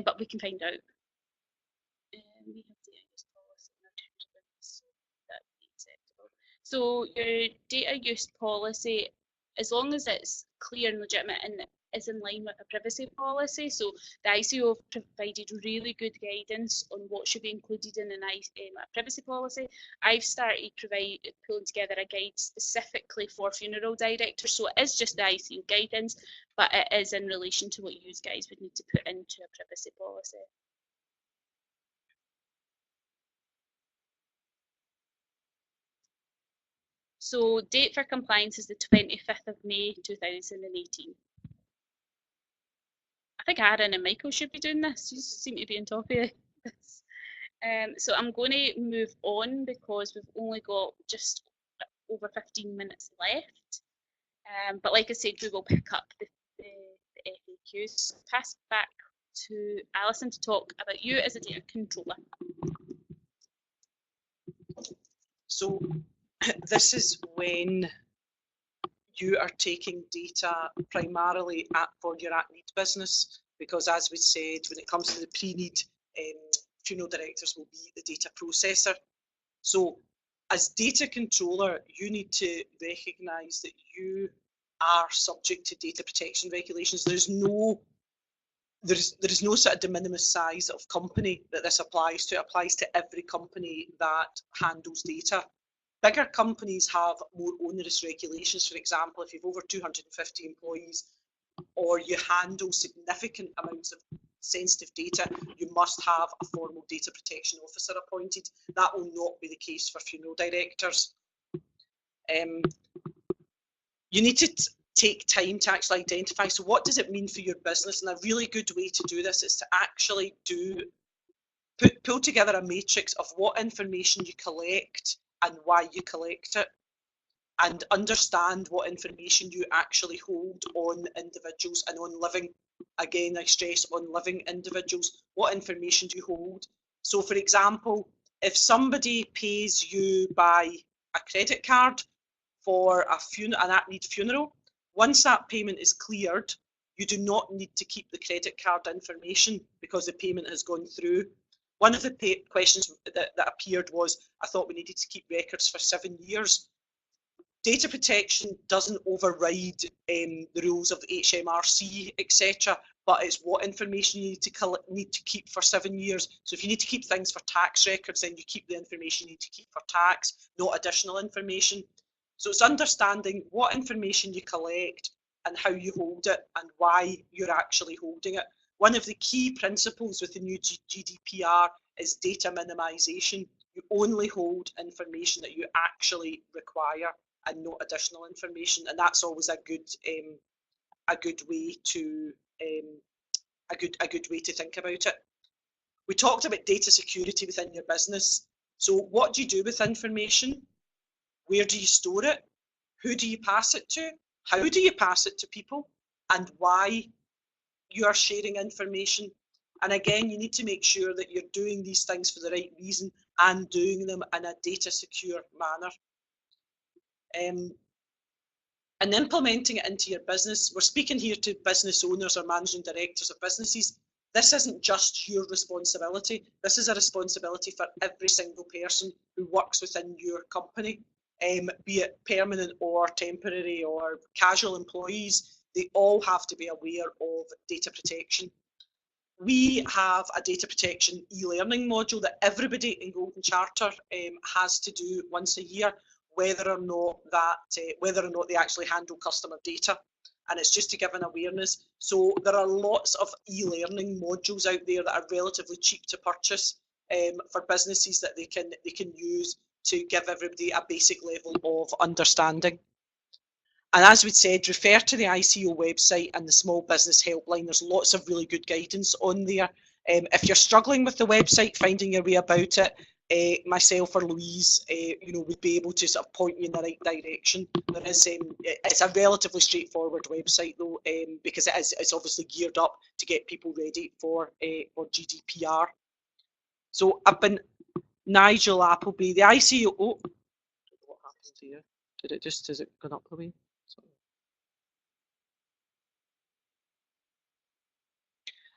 but we can find out. We have data use policy in our terms of business, so that'd be acceptable. So your data use policy, as long as it's clear and legitimate and is in line with a privacy policy. So the ICO have provided really good guidance on what should be included in a privacy policy. I've started pulling together a guide specifically for funeral directors. So it is just the ICO guidance, but it is in relation to what you guys would need to put into a privacy policy. So date for compliance is the 25th of May 2018. I think Aaron and Michael should be doing this. You seem to be on top of this. So I'm going to move on because we've only got just over 15 minutes left. But like I said, we will pick up the FAQs. Pass back to Alison to talk about you as a data controller. So this is when you are taking data primarily for your at-need business, because as we said, when it comes to the pre-need, funeral directors will be the data processor. So as data controller, you need to recognise that you are subject to data protection regulations. There is no sort of de minimis size of company that this applies to. It applies to every company that handles data. Bigger companies have more onerous regulations. For example, if you've over 250 employees or you handle significant amounts of sensitive data, you must have a formal data protection officer appointed. That will not be the case for funeral directors. You need to take time to actually identify, so what does it mean for your business? And a really good way to do this is to actually pull together a matrix of what information you collect and why you collect it, and understand what information you actually hold on individuals and on living, again I stress, on living individuals. What information do you hold? So for example, if somebody pays you by a credit card for an at-need funeral, once that payment is cleared, you do not need to keep the credit card information because the payment has gone through. One of the questions that appeared was, I thought we needed to keep records for 7 years. Data protection doesn't override the rules of the HMRC, etc., but it's what information you need to keep for 7 years. So if you need to keep things for tax records, then you keep the information you need to keep for tax, not additional information. So it's understanding what information you collect and how you hold it and why you're actually holding it. One of the key principles with the new GDPR is data minimisation. You only hold information that you actually require and not additional information, and that's always a good way to a good way to think about it. We talked about data security within your business. So what do you do with information? Where do you store it? Who do you pass it to? How do you pass it to people? And why you are sharing information? And again, you need to make sure that you're doing these things for the right reason and doing them in a data secure manner. And implementing it into your business. We're speaking here to business owners or managing directors of businesses. This isn't just your responsibility. This is a responsibility for every single person who works within your company, be it permanent or temporary or casual employees. They all have to be aware of data protection. We have a data protection e-learning module that everybody in Golden Charter has to do once a year, whether or not they actually handle customer data. And it's just to give an awareness. So there are lots of e-learning modules out there that are relatively cheap to purchase for businesses that they can use to give everybody a basic level of understanding. And as we said, refer to the ICO website and the Small Business Helpline. There's lots of really good guidance on there. If you're struggling with the website, finding your way about it, myself or Louise, would be able to sort of point you in the right direction. There is, it's a relatively straightforward website though, because it's obviously geared up to get people ready for GDPR. So I've been Nigel Appleby, the ICO. Oh, what happened here? Has it gone up a wee?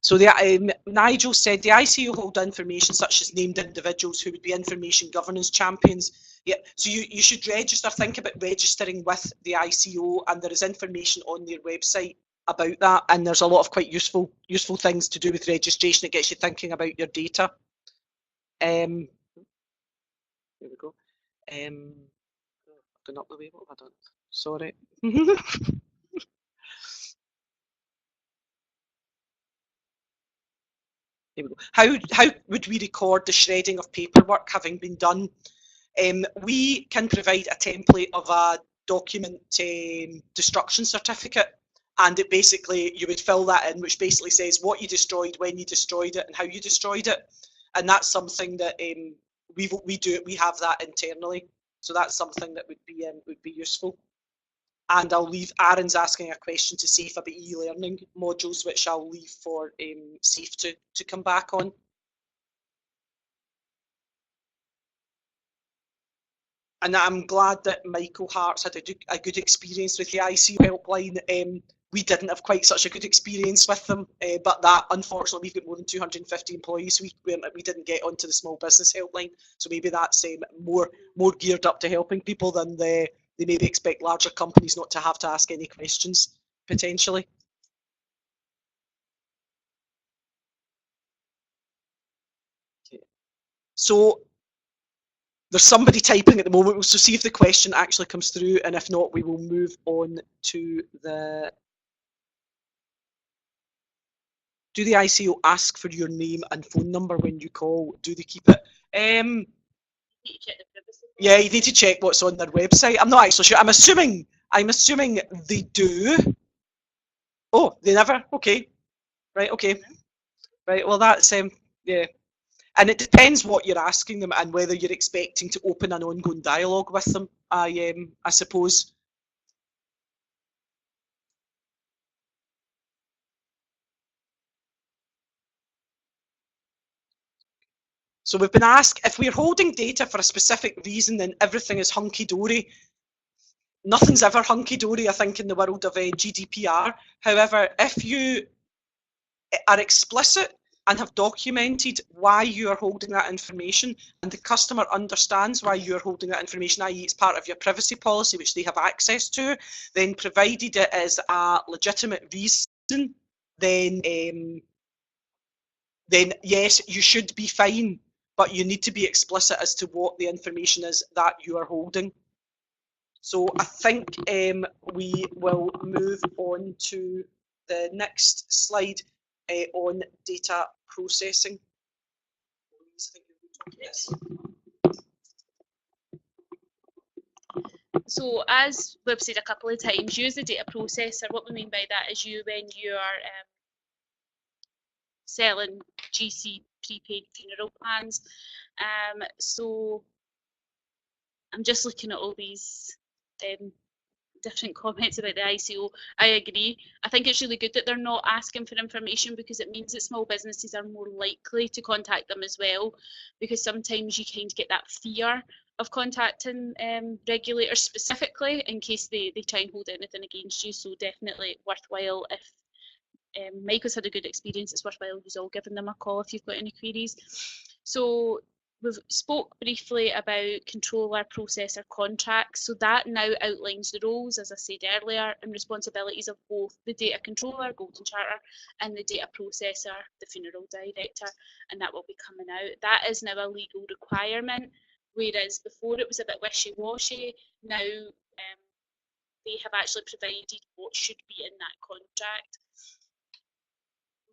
So Nigel said the ICO hold information such as named individuals who would be information governance champions. Yeah, so you should register, think about registering with the ICO, and there is information on their website about that, and there's a lot of quite useful things to do with registration. It gets you thinking about your data. Here we go. I've gone up the way, what have I done? Sorry. There we go. How would we record the shredding of paperwork having been done? We can provide a template of a document destruction certificate, and it basically, you would fill that in, which basically says what you destroyed, when you destroyed it, and how you destroyed it. And that's something that we have that internally. So that's something that would be useful. And I'll leave, Aaron's asking a question to Safe about e-learning modules, which I'll leave for Safe to come back on. And I'm glad that Michael Hart's had a good experience with the ICO helpline. We didn't have quite such a good experience with them, but that, unfortunately, we've got more than 250 employees, so we didn't get onto the Small Business Helpline. So maybe that's more geared up to helping people than they maybe expect larger companies not to have to ask any questions, potentially. Okay. So there's somebody typing at the moment, so see if the question actually comes through, and if not, we will move on to the... Do the ICO ask for your name and phone number when you call? Do they keep it? Yeah, you need to check what's on their website. I'm not actually sure. I'm assuming they do. Oh, they never? Okay. Right, okay. Right, well that's yeah. And it depends what you're asking them and whether you're expecting to open an ongoing dialogue with them, I suppose. So we've been asked, if we're holding data for a specific reason, then everything is hunky-dory. Nothing's ever hunky-dory, I think, in the world of GDPR. However, if you are explicit and have documented why you are holding that information, and the customer understands why you're holding that information, i.e. it's part of your privacy policy, which they have access to, then provided it is a legitimate reason, then yes, you should be fine, but you need to be explicit as to what the information is that you are holding. So I think we will move on to the next slide on data processing. Yes. So as we've said a couple of times, use the data processor. What we mean by that is when you are selling GC prepaid funeral plans. So I'm just looking at all these different comments about the ICO. I agree. I think it's really good that they're not asking for information, because it means that small businesses are more likely to contact them as well, because sometimes you kind of get that fear of contacting regulators specifically in case they try and hold anything against you. So definitely worthwhile. If Michael's had a good experience, it's worthwhile who's all giving them a call if you've got any queries. So we've spoke briefly about controller, processor contracts. So that now outlines the roles, as I said earlier, and responsibilities of both the data controller, Golden Charter, and the data processor, the funeral director, and that will be coming out. That is now a legal requirement, whereas before it was a bit wishy-washy. Now they have actually provided what should be in that contract.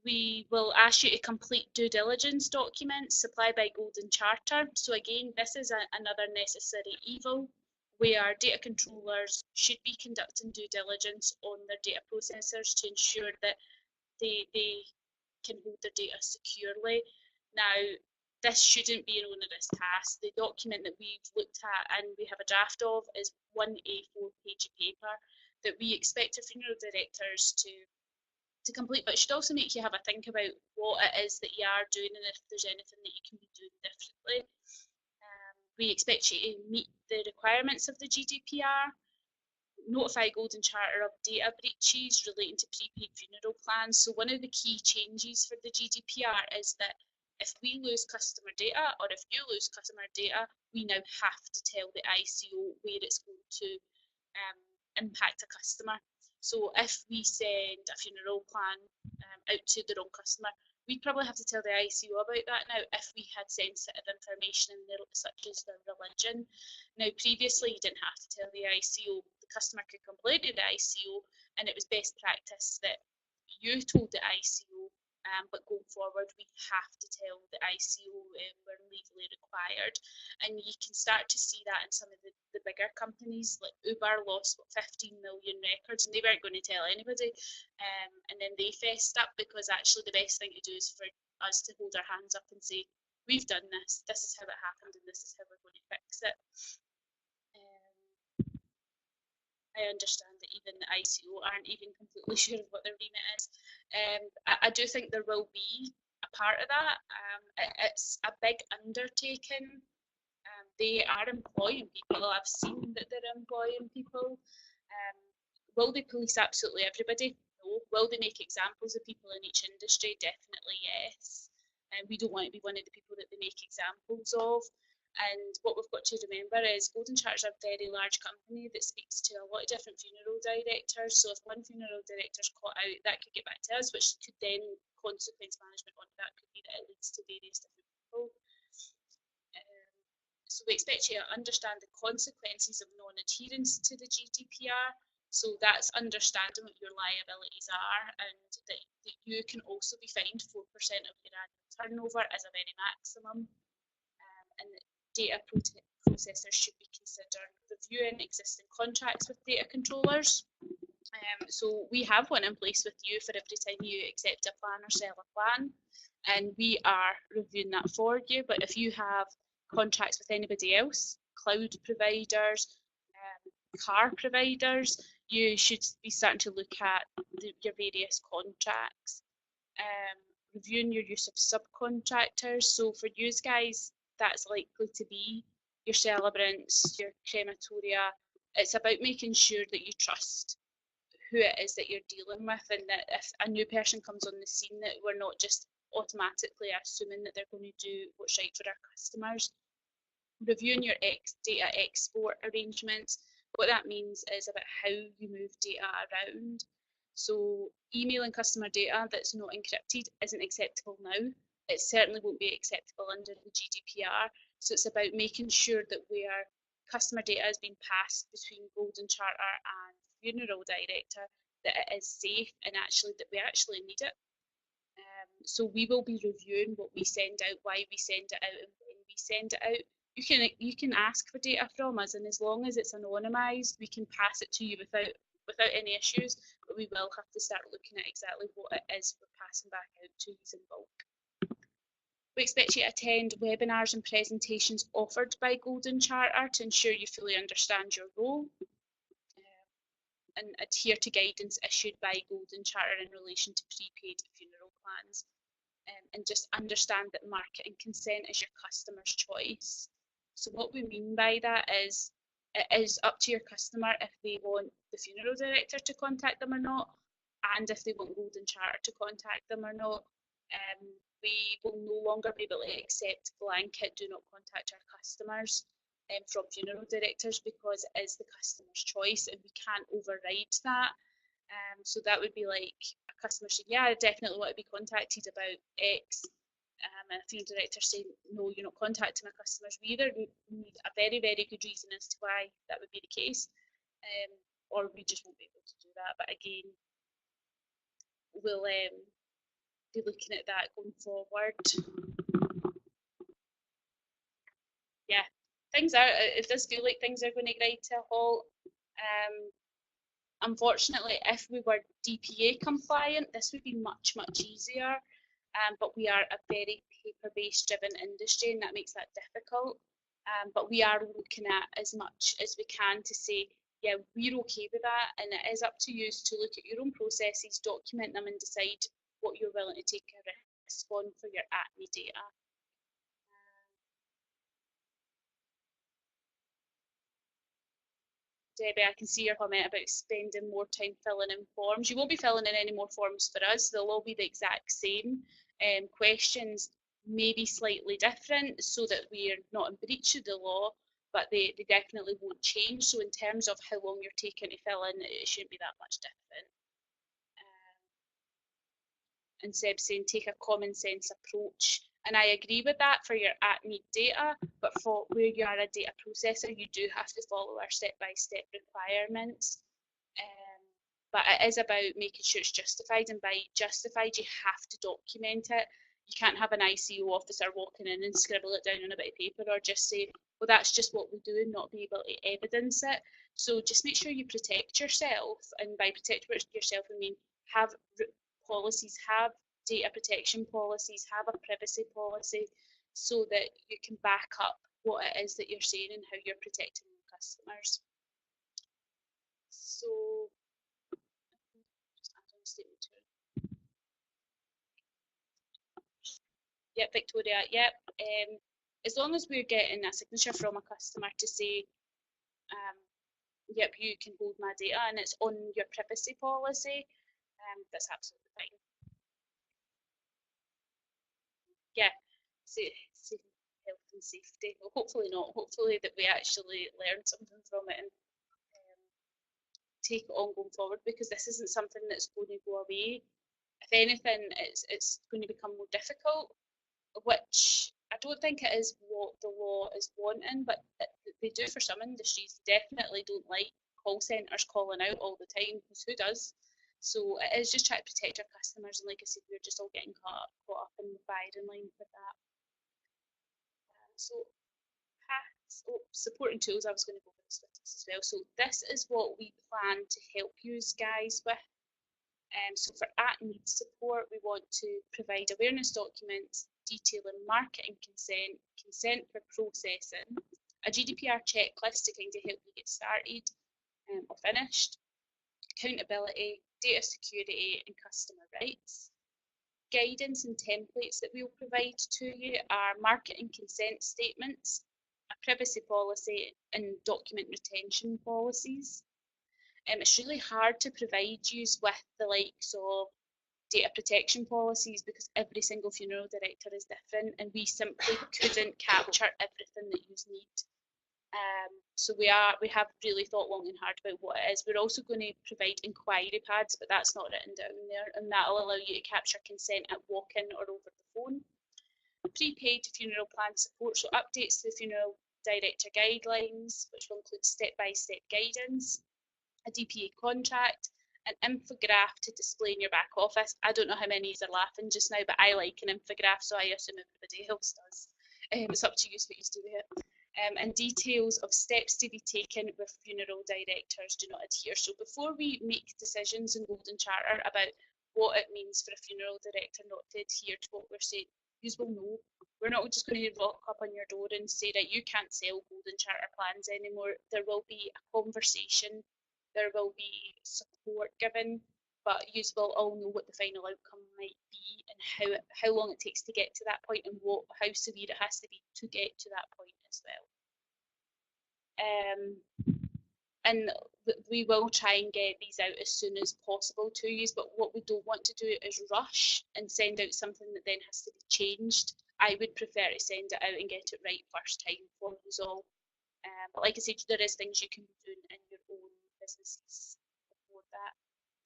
We will ask you to complete due diligence documents supplied by Golden Charter. So again, this is another necessary evil where data controllers should be conducting due diligence on their data processors to ensure that they can hold their data securely. Now, this shouldn't be an onerous task. The document that we've looked at and we have a draft of is one A4 page of paper that we expect our funeral directors to complete, but it should also make you have a think about what it is that you are doing and if there's anything that you can be doing differently. We expect you to meet the requirements of the GDPR, notify Golden Charter of data breaches relating to prepaid funeral plans. So one of the key changes for the GDPR is that if we lose customer data, or if you lose customer data, we now have to tell the ICO where it's going to impact a customer. So if we send a funeral plan out to the wrong customer, we'd probably have to tell the ICO about that now if we had sensitive information in there, such as their religion. Now, previously, you didn't have to tell the ICO. The customer could complain to the ICO, and it was best practice that you told the ICO, but going forward, we have to tell the ICO we're legally required. And you can start to see that in some of the bigger companies, like Uber lost 15 million records, and they weren't going to tell anybody. And then they fessed up, because actually the best thing to do is for us to hold our hands up and say, we've done this, this is how it happened, and this is how we're going to fix it. I understand that even the ICO aren't even completely sure of what their remit is. I do think there will be a part of that. It's a big undertaking. They are employing people. I've seen that they're employing people. Will they police absolutely everybody? No. Will they make examples of people in each industry? Definitely yes. And we don't want to be one of the people that they make examples of. And what we've got to remember is Golden Charter is a very large company that speaks to a lot of different funeral directors. So if one funeral director's caught out, that could get back to us, which could then consequence management on that could be that it leads to various different people. So we expect you to understand the consequences of non-adherence to the GDPR. So that's understanding what your liabilities are, and that you can also be fined 4% of your annual turnover as a very maximum. And data processors should be considered reviewing existing contracts with data controllers. So we have one in place with you for every time you accept a plan or sell a plan, and we are reviewing that for you. But if you have contracts with anybody else, cloud providers, car providers, you should be starting to look at your various contracts. Reviewing your use of subcontractors. So for you guys, that's likely to be your celebrants, your crematoria. It's about making sure that you trust who it is that you're dealing with, and that if a new person comes on the scene, that we're not just automatically assuming that they're going to do what's right for our customers. Reviewing your data export arrangements. What that means is about how you move data around. So emailing customer data that's not encrypted isn't acceptable now. It certainly won't be acceptable under the GDPR. So it's about making sure that where customer data is being passed between Golden Charter and funeral director, that it is safe and actually that we actually need it. So we will be reviewing what we send out, why we send it out, and when we send it out. You can ask for data from us, and as long as it's anonymised, we can pass it to you without any issues. we will have to start looking at exactly what it is we're passing back out to you in bulk. We expect you to attend webinars and presentations offered by Golden Charter to ensure you fully understand your role and adhere to guidance issued by Golden Charter in relation to prepaid funeral plans. And just understand that market and consent is your customer's choice. So what we mean by that is it is up to your customer if they want the funeral director to contact them or not, and if they want Golden Charter to contact them or not. We will no longer be able to accept blanket do not contact our customers from funeral directors, because it is the customer's choice and we can't override that. So that would be like a customer saying, yeah, I definitely want to be contacted about X, and a funeral director saying, no, you're not contacting my customers. We either need a very, very good reason as to why that would be the case, or we just won't be able to do that. But again, we'll be looking at that going forward. Yeah, it does feel like things are going to grind to a halt. Unfortunately, if we were DPA compliant, this would be much, much easier. But we are a very paper-based driven industry, and that makes that difficult. But we are looking at as much as we can to say, yeah, we're okay with that, and it is up to you to look at your own processes, document them, and decide what you're willing to take a risk on for your ATME data. Debbie, I can see your comment about spending more time filling in forms. You won't be filling in any more forms for us. They'll all be the exact same. Questions may be slightly different so that we're not in breach of the law, but they definitely won't change. So in terms of how long you're taking to fill in, it shouldn't be that much different. And Seb saying take a common sense approach. And I agree with that for your ATME data, but for where you are a data processor, you do have to follow our step-by-step requirements. But it is about making sure it's justified, and by justified, you have to document it. You can't have an ICO officer walking in and scribble it down on a bit of paper, or just say, well, that's just what we do, and not be able to evidence it. So just make sure you protect yourself, and by protect yourself, I mean have policies, have data protection policies, have a privacy policy, so that you can back up what it is that you're saying and how you're protecting your customers. So, just add on a statement to it. Yep, Victoria, yep. As long as we're getting a signature from a customer to say, yep, you can hold my data and it's on your privacy policy, that's absolutely fine. Yeah, health and safety. Well, hopefully not. Hopefully that we actually learn something from it and take it on going forward, because this isn't something that's going to go away. If anything, it's going to become more difficult, which I don't think it is what the law is wanting, but they do for some industries. Definitely don't like call centres calling out all the time, because who does? So it is just trying to protect our customers, and like I said, we're just all getting caught up in the firing line with that. So supporting tools, I was going to go over this with us as well. So this is what we plan to help you guys with. So for ATME support, we want to provide awareness documents detailing market and consent for processing, a GDPR checklist to kind of help you get started or finished, accountability, data security and customer rights. Guidance and templates that we'll provide to you are market and consent statements, a privacy policy and document retention policies. It's really hard to provide you with the likes of data protection policies, because every single funeral director is different and we simply couldn't capture everything that you need. So we have really thought long and hard about what it is. We're also going to provide inquiry pads, but that's not written down there, and that will allow you to capture consent at walk-in or over the phone. Prepaid funeral plan support, so updates to the funeral director guidelines, which will include step-by-step guidance, a DPA contract, an infograph to display in your back office. I don't know how many are laughing just now, but I like an infograph, so I assume everybody else does. It's up to you what you do with it. and details of steps to be taken where funeral directors do not adhere. So before we make decisions in Golden Charter about what it means for a funeral director not to adhere to what we're saying, you will know. We're not just going to rock up on your door and say that you can't sell Golden Charter plans anymore. There will be a conversation, there will be support given, but you will all know what the final outcome might be and how long it takes to get to that point and how severe it has to be to get to that point as well. And we will try and get these out as soon as possible to you, but what we don't want to do is rush and send out something that then has to be changed. I would prefer to send it out and get it right first time for us all. But like I said, there is things you can do in your own businesses before that.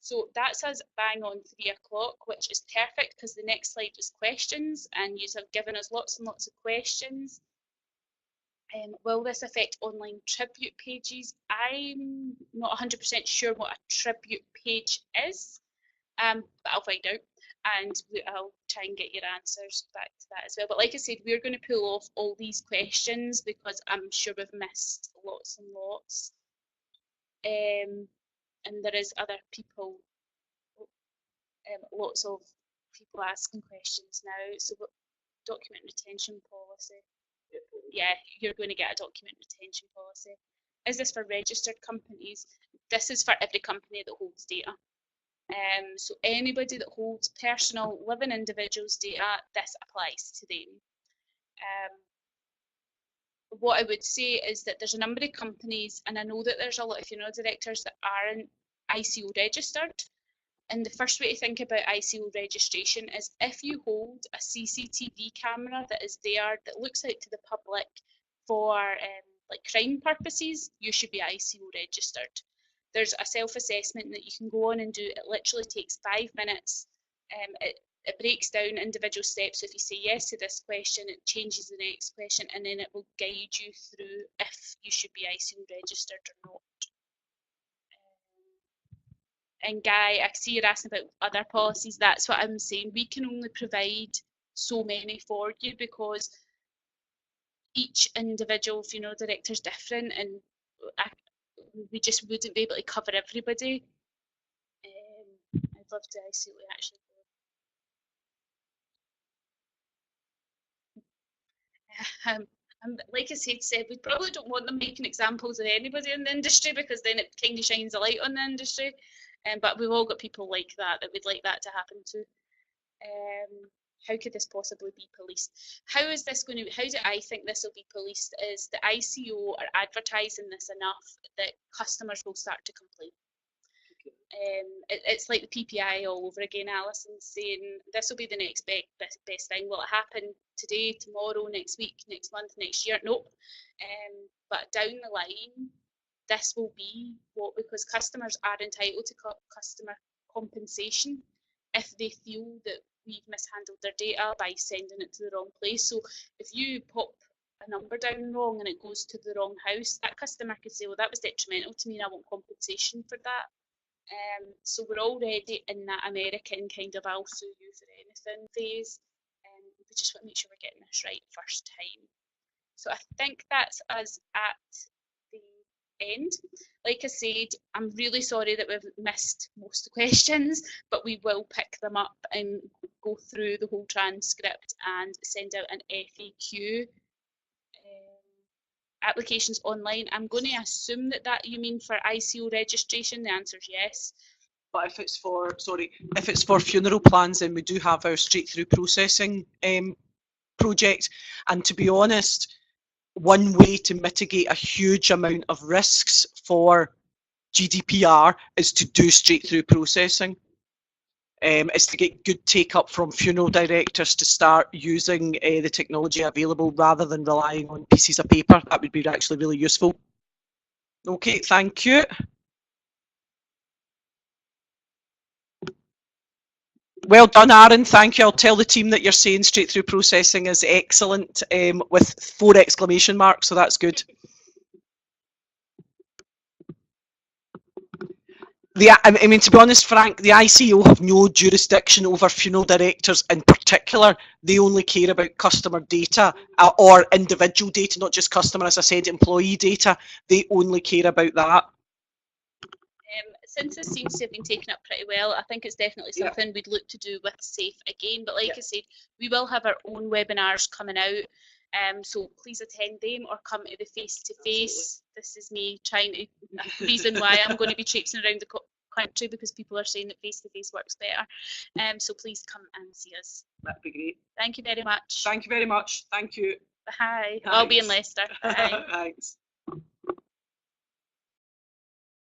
So that's us bang on 3 o'clock, which is perfect because the next slide is questions, and you have given us lots and lots of questions. Will this affect online tribute pages? I'm not 100% sure what a tribute page is, but I'll find out and I'll try and get your answers back to that as well. But like I said, we're going to pull off all these questions because I'm sure we've missed lots and lots. And there is other people, lots of people asking questions now. So document retention policy. Yeah, you're going to get a document retention policy. Is this for registered companies? This is for every company that holds data. So anybody that holds personal living individuals data, this applies to them. What I would say is that there's a number of companies, and I know that there's a lot of funeral directors that aren't ICO registered. And the first way to think about ICO registration is if you hold a CCTV camera that is there that looks out to the public for like crime purposes, you should be ICO registered. There's a self-assessment that you can go on and do. It literally takes 5 minutes. It breaks down individual steps. So if you say yes to this question, it changes the next question, and then it will guide you through if you should be ICO registered or not. And Guy, I see you're asking about other policies. That's what I'm saying. We can only provide so many for you because each individual funeral director is different, and we just wouldn't be able to cover everybody. I'd love to see what we actually do. Like I said, we probably don't want them making examples of anybody in the industry because then it kind of shines a light on the industry. But we've all got people like that we'd like that to happen to. How could this possibly be policed? How do I think this will be policed is the ICO are advertising this enough that customers will start to complain. It's like the PPI all over again. Alison's saying this will be the next best thing. Will it happen today, tomorrow, next week, next month, next year? Nope. But down the line, this will be because customers are entitled to customer compensation if they feel that we've mishandled their data by sending it to the wrong place. So if you pop a number down wrong and it goes to the wrong house, that customer could say, well, that was detrimental to me and I want compensation for that. So we're already in that American kind of I'll sue you for anything phase. We just want to make sure we're getting this right first time. So I think that's us at the end. Like I said, I'm really sorry that we've missed most of the questions, but we will pick them up and go through the whole transcript and send out an FAQ. Applications online. I'm going to assume that you mean for ICO registration. The answer is yes. But if it's for funeral plans, then we do have our straight through processing project. And to be honest, one way to mitigate a huge amount of risks for GDPR is to do straight through processing. Is to get good take up from funeral directors to start using the technology available rather than relying on pieces of paper. That would be actually really useful. Okay, thank you. Well done, Aaron. Thank you. I'll tell the team that you're saying straight through processing is excellent with 4 exclamation marks, so that's good. I mean, to be honest, Frank, the ICO have no jurisdiction over funeral directors in particular. They only care about customer data or individual data, not just customer, as I said, employee data. They only care about that. Since this seems to have been taken up pretty well, I think it's definitely something we'd look to do with SAFE again. But like I said, we will have our own webinars coming out. So please attend them or come to the face-to-face. This is me trying to, reason why I'm going to be traipsing around the country, because people are saying that face-to-face works better. So please come and see us. That'd be great. Thank you very much. Thank you very much. Thank you. Bye. I'll be in Leicester. Bye. Thanks.